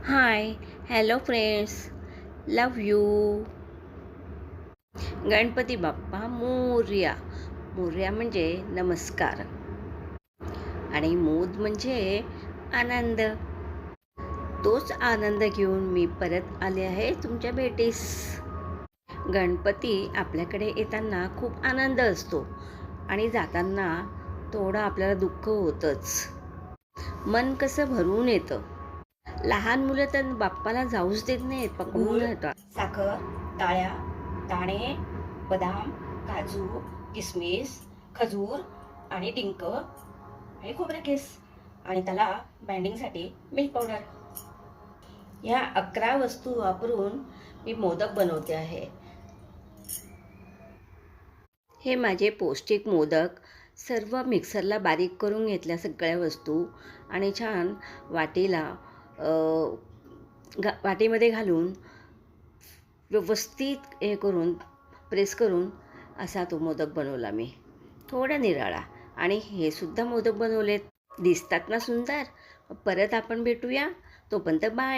High, hello friends, love you. Ganpati Bappa Morya. Morya म्हणजे नमस्कार आणि मोद म्हणजे आनंद. तोच आनंद घेऊन मी परत आले आहे तुमच्या भेटीस. गणपती आपल्याकडे येताना खूप आनंद असतो आणि जाताना थोडं आपल्याला दुःख होतंच. मन कसं भरून येतं. लहान मुलं तर बाप्पाला जाऊच देत नाहीत, पकडून येतात. साखर, डाळ्या, दाणे, बदाम, काजू, किसमिस, खजूर आणि डिंक आणि खोबरे केस आणि त्याला बाइंडिंगसाठी मिल्क पावडर. ह्या 11 वस्तू वापरून मी मोदक बनवते आहे. हे माझे पौष्टिक मोदक सर्व मिक्सरला बारीक करून घेतल्या सगळ्या वस्तू आणि छान वाटीला वाटीमध्ये घालून व्यवस्थित हे करून प्रेस करून असा तो मोदक बनवला मी. थोडा निराळा आणि हे सुद्धा मोदक बनवलेत. दिसतात ना सुंदर. परत आपण भेटूया. तोपर्यंत बाय.